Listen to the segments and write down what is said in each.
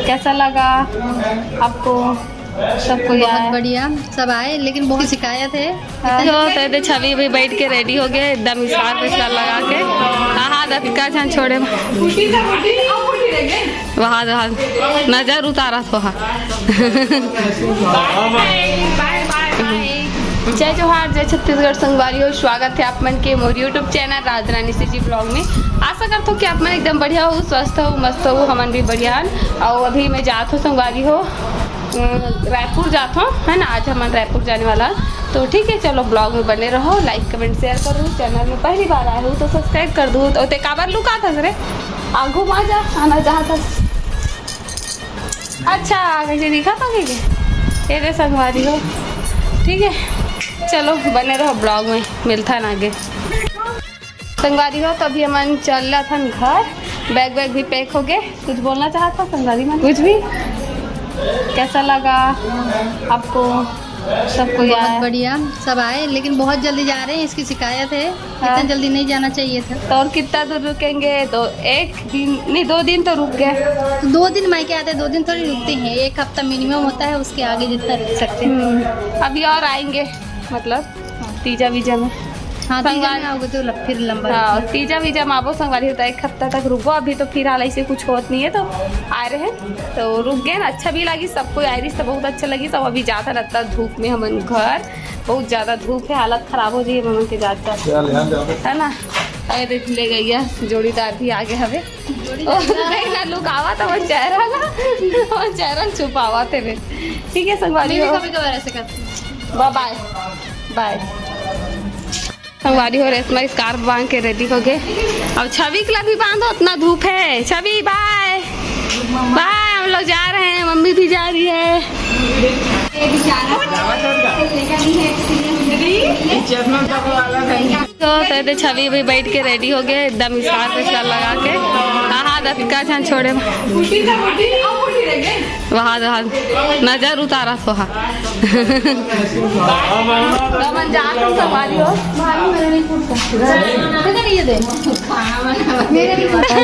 कैसा लगा आपको? सबको बहुत बढ़िया, सब आए लेकिन बहुत शिकायत है। तो छवि भी बैठ के रेडी हो गए एकदम स्कार लगा के। हाँ दीपिका छान छोड़े वहाँ नजर उतारा तो जय जोहार, जय छत्तीसगढ़ संगवारी हो। स्वागत है आप मन के मोर यूट्यूब चैनल राजरानी से जी ब्लॉग में। आशा करता हूँ कि आप मन एकदम बढ़िया हो, स्वस्थ हो, मस्त हो। हमन भी बढ़िया हन। और अभी मैं जात हूँ संगवारी हो, रायपुर जात हूँ, है ना। आज हम रायपुर जाने वाला, तो ठीक है चलो ब्लॉग में बने रहो। लाइक कमेंट शेयर करो। चैनल में पहली बार आए हो तो सब्सक्राइब कर दो। तो ते काबर लुका था रे, आगू आ जा, आना जहाँ था। अच्छा कैसे दिखा था कि ये संगवारी हो, ठीक है चलो बने रहो ब्लॉग में, मिलता है ना आगे। संगवारी हो तो अभी हम चल रहा था घर, बैग वैग भी पैक हो गए। कुछ बोलना चाहता संगवारी में? कुछ भी? कैसा लगा आपको? सबको बहुत बढ़िया, सब आए लेकिन बहुत जल्दी जा रहे हैं, इसकी शिकायत है। इतना जल्दी नहीं जाना चाहिए था। तो और कितना दूर रुकेंगे? एक दिन नहीं 2 दिन तो रुक गए। 2 दिन मायके आते हैं, 2 दिन थोड़ी रुकते हैं। 1 हफ्ता मिनिमम होता है, उसके आगे जितना रुक सकते हैं। अभी और आएंगे मतलब तीजा वीजा में। हाँ तीजा में आओगे तो फिर लंबा। हाँ तीजा वीजा में आवो संगवारी होता है, 1 हफ्ता तक रुको। अभी तो फिलहाल ऐसे कुछ होत नहीं है, तो आ रहे हैं तो रुक गए ना। अच्छा भी लगी सबको, आयरिश तो बहुत अच्छा लगी। सब अभी जाता रहता धूप में, हम घर बहुत ज़्यादा धूप है, हालत ख़राब हो जाइए मम्मी के जाता है ना। अरे देख ले गई है जोड़ीदार भी आगे हवे ना लुक आवा था, वो चेहरा छुपावा थे। ठीक है संगवारी हो, कभी कभार ऐसे करते हैं। Bye bye. संगवारी हो रेशमा स्कार्फ बांध के रेडी हो गए। अब छवि के लिए भी बांधो, इतना धूप है। छवि बाय बाय, हम लोग जा रहे हैं, मम्मी भी जा रही है। तो छवि भी बैठ के रेडी हो गए एकदम स्कार्फ लगा के। हाँ दीपिका छान छोड़े वहाँ नजर उतारा तो सवारी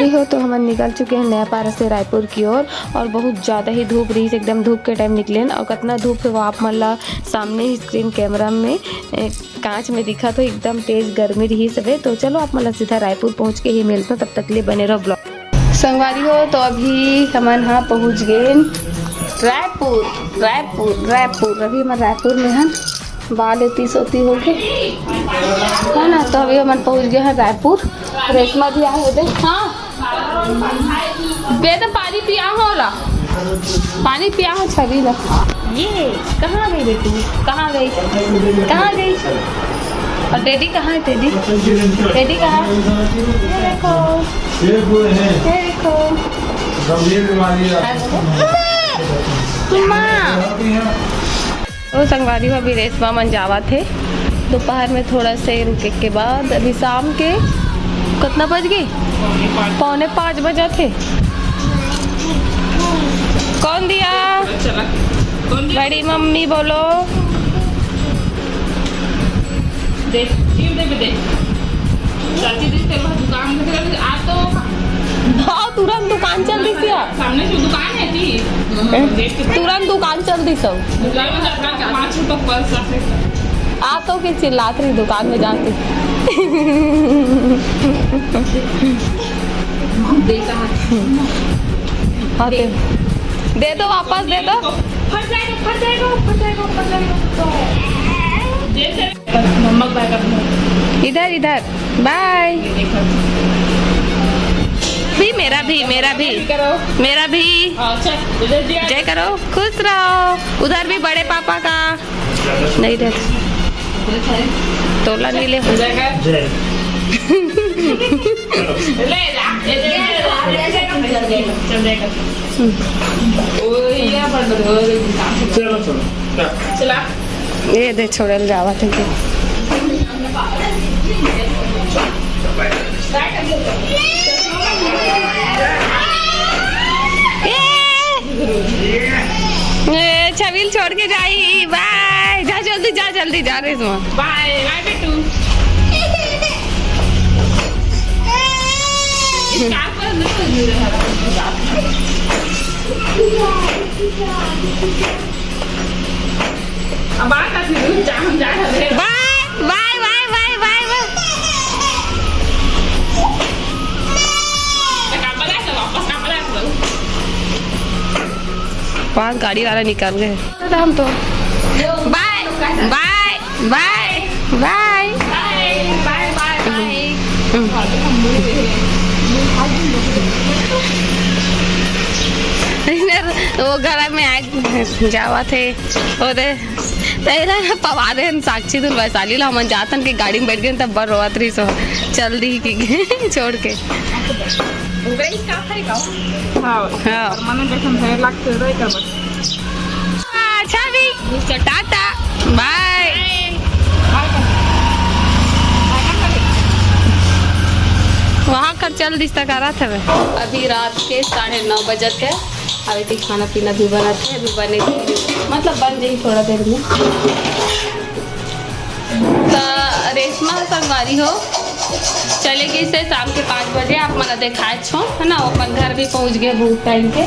हो तो हम निकल चुके हैं नया पारा से रायपुर की ओर। और बहुत ज़्यादा ही धूप रही, एकदम धूप के टाइम निकले। और कितना धूप है वो आप मतलब सामने ही स्क्रीन कैमरा में कांच में दिखा, तो एकदम तेज गर्मी रही सब है। तो चलो आप मतलब सीधा रायपुर पहुँच के ही मिलते हैं, तब तक लिए बने रहो ब्लॉग। संगवारी हो तो अभी हम यहाँ पहुँच गए रायपुर। अभी हम रायपुर में हैं, बाल एती सोती हो गए है ना। तो अभी हम पहुँच गए हैं रायपुर। रेशमा भी आए दे। हाँ बेटा पानी पिया हो ला, पानी पिया हो छवि ला। ये कहाँ गई बेटी, कहाँ गई? और डैडी कहाँ है? डैडी कहाँ है? ये देखो तो संगवारी हो अभी रेशमा मंजावा थे। दोपहर में थोड़ा से रुके के बाद अभी शाम के कितना बज गए? 4:45 बजे थे। कौन दिया? बड़ी मम्मी बोलो। तुरंत दुकान चल दी थी, सामने से दुकान है थी, तुरंत दुकान चल दी सब। 5 रुपये आ तो कि चिल्लात रही दुकान में जाती। दे दो वापस, दे दो। इधर बाय। मेरा भी जय करो, खुश रहो। उधर भी बड़े पापा का नहीं दे तोला नीले हो जाएगा। ये दे छोड़े जावा थे। छबील छोड़ के जाई। बाय, जा जल्दी जा रही हूँ। बाय बाय बेटू। अब बात का फिर जा हम जा रहे हैं। Bye bye bye bye bye bye. काम बना तो वापस काम बना तो। पास गाड़ी वाला निकल गए हम तो। Bye bye bye bye bye bye bye. वो घर में आए जावा थे ओदे तेरा पवा दे साक्षी तुम वैशाली ला हम जातन के गाड़ी में बैठ गए तब बर रोवत रही सो चल दी की छोड़ के। हाँ हाँ मन देखन है लगते रही कर बस। अच्छा भी टाटा बाय। वहाँ कर चल रिश्ता करा था। अभी रात के 9:30 बजे थे। अभी तक खाना पीना भी बनाते हैं। अभी बने मतलब बन जाएगी थोड़ा देर में। तो रेशमा संगवारी हो चलेगी से शाम के 5 बजे आप मना देखाए छो है ना। अपन घर भी पहुँच गए बहुत टाइम के।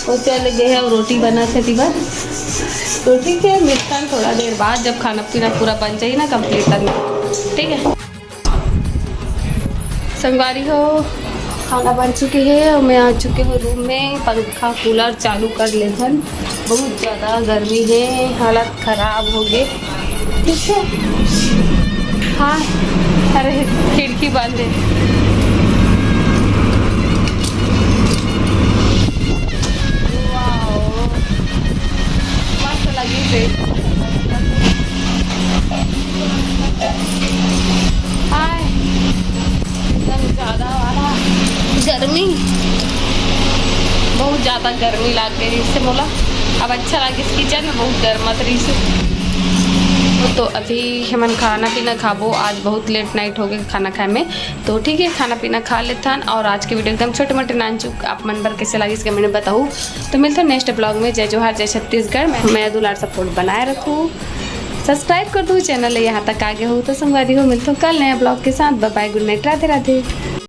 वो चल गए है और रोटी बना थे दिवर। तो ठीक है मिलता है थोड़ा देर बाद जब खाना पीना पूरा बन जाए ना कंप्लीट करना। ठीक है संगवारी हो खाना बन चुके हैं और मैं आ चुके हूँ रूम में। पंखा कूलर चालू कर ले धन। बहुत ज़्यादा गर्मी है हालत ख़राब हो गए। ठीक है हाँ अरे खिड़की बंद है। वाओ मस्त लगी से। हाय एकदम ज़्यादा वाला गर्मी बहुत ज़्यादा गर्मी लग गई इससे बोला। अब अच्छा लगे इस किचन में बहुत गर्म रही से। तो अभी हमन खाना पीना खाबो। आज बहुत लेट नाइट हो गए खाना खाए में। तो ठीक है खाना पीना खा लेते हैं। और आज की वीडियो एकदम छोटे मोटे नानचुक आप मन पर कैसे लगी इसका मैंने बताऊँ। तो मिलता है नेक्स्ट ब्लॉग में। जय जोहार जय छत्तीसगढ़। मैं दुलार सपोर्ट बनाए रखूँ। सब्सक्राइब कर दूँ चैनल यहाँ तक आगे हो तो संगवारी हो। मिलता हूँ कल नया ब्लॉग के साथ। Bye bye good night Radhe Radhe.